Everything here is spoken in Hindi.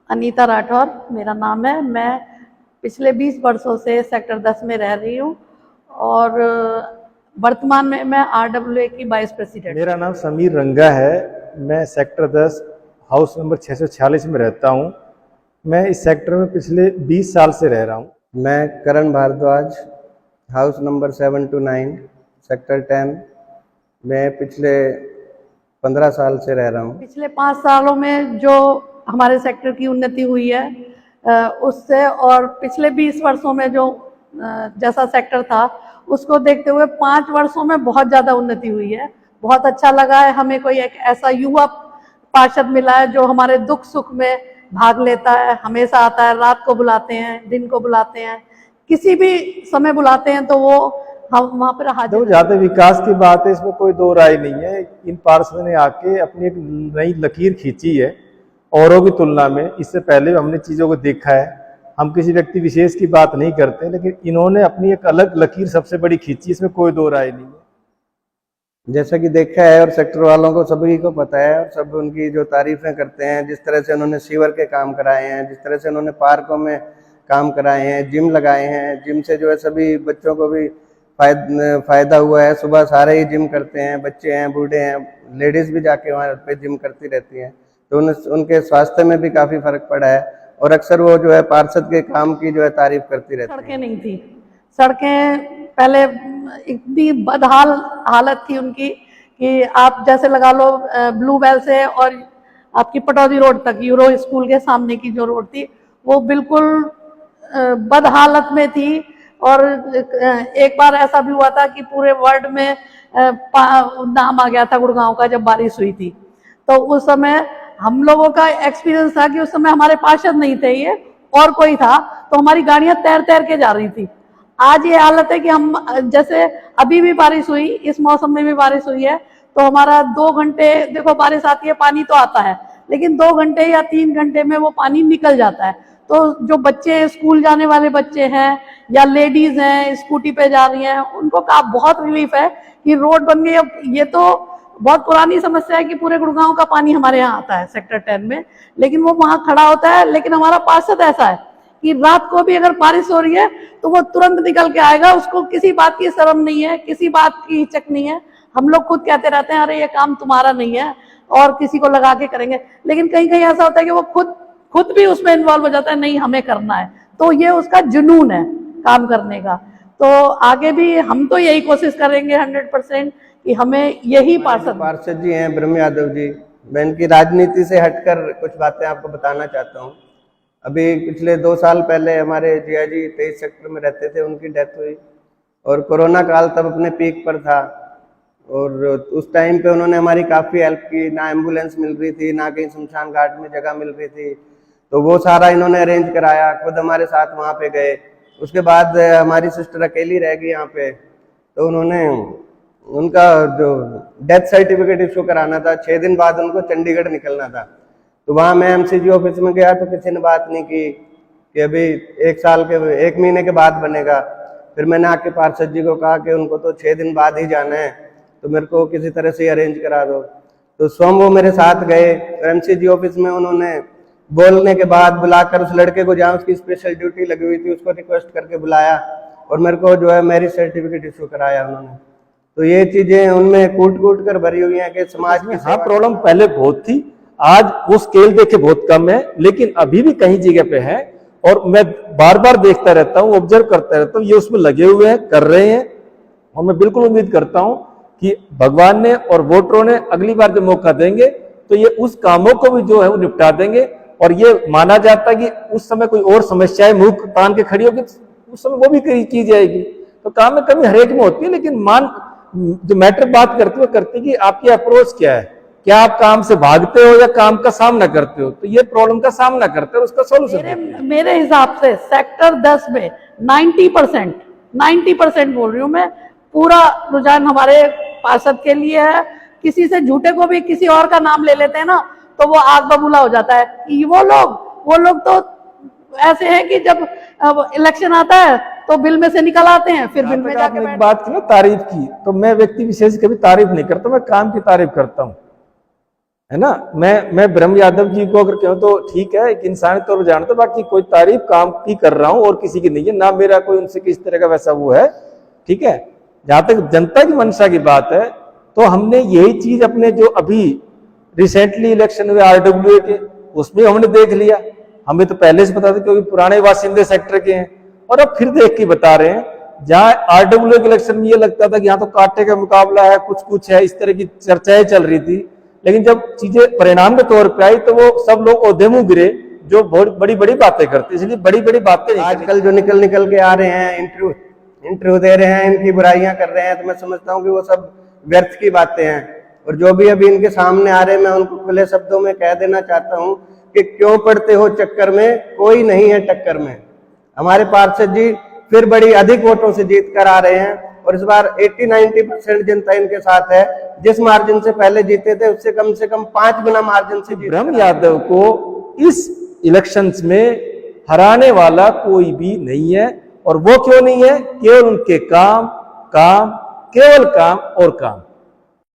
अनीता राठौर मेरा नाम है। मैं पिछले 20 वर्षों से सेक्टर 10 में रह रही हूँ और वर्तमान में मैं RWA की वाइस प्रेसिडेंट। मेरा नाम समीर रंगा है। मैं सेक्टर 10 हाउस नंबर 646 में रहता हूँ। मैं इस सेक्टर में पिछले 20 साल से रह रहा हूँ। मैं करण भारद्वाज, हाउस नंबर 729 सेक्टर 10 में पिछले 15 साल से रह रहा हूँ। पिछले 5 सालों में जो हमारे सेक्टर की उन्नति हुई है उससे, और पिछले 20 वर्षों में जो जैसा सेक्टर था उसको देखते हुए 5 वर्षों में बहुत ज़्यादा उन्नति हुई है। बहुत अच्छा लगा है। हमें कोई एक ऐसा युवा पार्षद मिला है जो हमारे दुख सुख में भाग लेता है, हमेशा आता है। रात को बुलाते हैं, दिन को बुलाते हैं, किसी भी समय बुलाते हैं तो वो हम वहाँ पर हाजिर। तो ज़्यादा विकास की बात है, इसमें कोई दो राय नहीं है। इन पार्षद ने आके अपनी एक नई लकीर खींची है औरों की तुलना में। इससे पहले हमने चीज़ों को देखा है। हम किसी व्यक्ति विशेष की बात नहीं करते, लेकिन इन्होंने अपनी एक अलग लकीर सबसे बड़ी खींची, इसमें कोई दो राय नहीं है। जैसा कि देखा है और सेक्टर वालों को सभी को पता है और सब उनकी जो तारीफें करते हैं, जिस तरह से उन्होंने सीवर के काम कराए हैं, जिस तरह से उन्होंने पार्कों में काम कराए हैं, जिम लगाए हैं। जिम से जो है सभी बच्चों को भी फायदा हुआ है। सुबह सारे ही जिम करते हैं, बच्चे हैं, बूढ़े हैं, लेडीज भी जाके वहाँ पे जिम करती रहती हैं, तो उनके स्वास्थ्य में भी काफी फर्क पड़ा है। और अक्सर वो जो है पार्षद के काम की जो है तारीफ करती रहती है। सड़कें नहीं थी, सड़कें पहले इतनी बदहाल हालत थी उनकी कि आप जैसे लगा लो ब्लू वेल से और आपकी पटौदी रोड तक, यूरो स्कूल के सामने की जो रोड थी वो बिल्कुल बद हालत में थी। और एक बार ऐसा भी हुआ था कि पूरे वर्ल्ड में नाम आ गया था गुड़गांव का जब बारिश हुई थी। तो उस समय हम लोगों का एक्सपीरियंस था कि उस समय हमारे पार्षद नहीं थे ये और कोई था, तो हमारी गाड़ियां तैर तैर के जा रही थी। आज ये हालत है कि हम जैसे अभी भी बारिश हुई, इस मौसम में भी बारिश हुई है, तो हमारा 2 घंटे, देखो बारिश आती है पानी तो आता है, लेकिन 2 घंटे या 3 घंटे में वो पानी निकल जाता है। तो जो बच्चे, स्कूल जाने वाले बच्चे हैं या लेडीज हैं, स्कूटी पे जा रही हैं, उनको का बहुत रिलीफ है कि रोड बन गई। अब ये तो बहुत पुरानी समस्या है कि पूरे गुड़गांव का पानी हमारे यहाँ आता है सेक्टर 10 में, लेकिन वो वहां खड़ा होता है। लेकिन हमारा पार्षद ऐसा है कि रात को भी अगर बारिश हो रही है तो वो तुरंत निकल के आएगा। उसको किसी बात की शर्म नहीं है, किसी बात की हिचक नहीं है। हम लोग खुद कहते रहते हैं अरे ये काम तुम्हारा नहीं है और किसी को लगा के करेंगे, लेकिन कहीं कहीं ऐसा होता है कि वो खुद भी उसमें इन्वॉल्व हो जाता है, नहीं हमें करना है। तो ये उसका जुनून है काम करने का। तो आगे भी हम तो यही कोशिश करेंगे 100% कि हमें यही पार्षद जी हैं ब्रह्म यादव जी, मैं इनकी राजनीति से हटकर कुछ बातें आपको बताना चाहता हूँ। अभी पिछले 2 साल पहले हमारे जिया जी 23 सेक्टर में रहते थे, उनकी डेथ हुई और कोरोना काल तब अपने पीक पर था। और उस टाइम पे उन्होंने हमारी काफ़ी हेल्प की। ना एम्बुलेंस मिल रही थी, ना कहीं शमशान घाट में जगह मिल रही थी, तो वो सारा इन्होंने अरेंज कराया, खुद हमारे साथ वहाँ पे गए। उसके बाद हमारी सिस्टर अकेली रह गई यहाँ पे, तो उन्होंने उनका जो डेथ सर्टिफिकेट इशू कराना था, 6 दिन बाद उनको चंडीगढ़ निकलना था। तो वहाँ मैं MCG ऑफिस में गया तो किसी ने बात नहीं की कि अभी 1 महीने के बाद बनेगा। फिर मैंने आके पार्षद जी को कहा कि उनको तो 6 दिन बाद ही जाना है, तो मेरे को किसी तरह से अरेंज करा दो। तो स्वयं वो मेरे साथ गए MCG ऑफिस में। उन्होंने बोलने के बाद बुलाकर उस लड़के को, जहाँ उसकी स्पेशल ड्यूटी लगी हुई थी, उसको रिक्वेस्ट करके बुलाया और मेरे को जो है मैरिज सर्टिफिकेट इशू कराया उन्होंने। तो ये चीजें उनमें कूट कूट कर भरी हुई हैं कि समाज में। हाँ, प्रॉब्लम पहले बहुत थी, आज वो स्केल देखे बहुत कम है, लेकिन अभी भी कहीं जगह पे है। और मैं बार बार देखता रहता हूँ, ऑब्जर्व करता रहता हूँ, ये उसमें लगे हुए हैं, कर रहे हैं। और मैं बिल्कुल उम्मीद करता हूँ कि भगवान ने और वोटरों ने अगली बार जब मौका देंगे तो ये उस कामों को भी जो है वो निपटा देंगे। और ये माना जाता है कि उस समय कोई और समस्याएं मुंह तान के खड़ी होगी, उस समय वो भी की जाएगी। तो काम में कमी हरेक में होती है, लेकिन जो मैटर बात करती है कि आपकी अप्रोच क्या है, क्या आप काम से भागते हो या काम का सामना करते हो। तो ये प्रॉब्लम का सामना करते हो, उसका सोल्यूशन। मेरे हिसाब से सेक्टर 10 में 90% बोल रही हूँ मैं, पूरा रुझान हमारे पार्षद के लिए है। किसी से झूठे को भी किसी और का नाम ले लेते हैं ना, तो वो आग बबूला हो जाता है कि वो लोग तो ऐसे हैं कि जब इलेक्शन आता है तो बिल में से निकल आते हैं, फिर बिल में जाके एक बात की ना तारीफ की, तो मैं व्यक्ति विशेष कभी तारीफ नहीं करता, मैं काम की तारीफ करता हूँ। है ना। मैं ब्रह्म यादव जी को अगर कहूँ तो ठीक है, एक इंसान तौर पर जानता, बाकी कोई तारीफ काम की कर रहा हूँ और किसी की नहीं है ना, मेरा कोई उनसे किस तरह का वैसा वो है, ठीक है। जहां तक जनता की मंशा की बात है, तो हमने यही चीज अपने जो अभी रिसेंटली इलेक्शन हुए RWA के, उसमें हमने देख लिया। हमें तो पहले से पता था क्योंकि पुराने बाशिंदे सेक्टर के हैं, और अब फिर देख के बता रहे हैं। जहां RWA के इलेक्शन में ये लगता था कि यहाँ तो कांटे का मुकाबला है, कुछ है, इस तरह की चर्चाएं चल रही थी, लेकिन जब चीजें परिणाम के तौर पर आई तो वो सब लोग ओहदे मुंह गिरे जो बहुत बड़ी बड़ी बातें करते। इसलिए बड़ी बड़ी बातें आजकल जो निकल के आ रहे हैं, इंटरव्यू दे रहे हैं, इनकी बुराइयां कर रहे हैं, तो मैं समझता हूँ कि वो सब व्यर्थ की बातें हैं। और जो भी अभी इनके सामने आ रहे हैं, मैं उनको खुले शब्दों में कह देना चाहता हूँ कि क्यों पड़ते हो चक्कर में, कोई नहीं है टक्कर में। हमारे पार्षद जी फिर बड़ी अधिक वोटों से जीत कर आ रहे हैं, और इस बार 80-90% जनता इनके साथ है। जिस मार्जिन से पहले जीते थे उससे कम 5 गुना मार्जिन से जीते। ब्रह्म यादव को इस इलेक्शंस में हराने वाला कोई भी नहीं है। और वो क्यों नहीं है? केवल उनके काम, केवल काम और काम।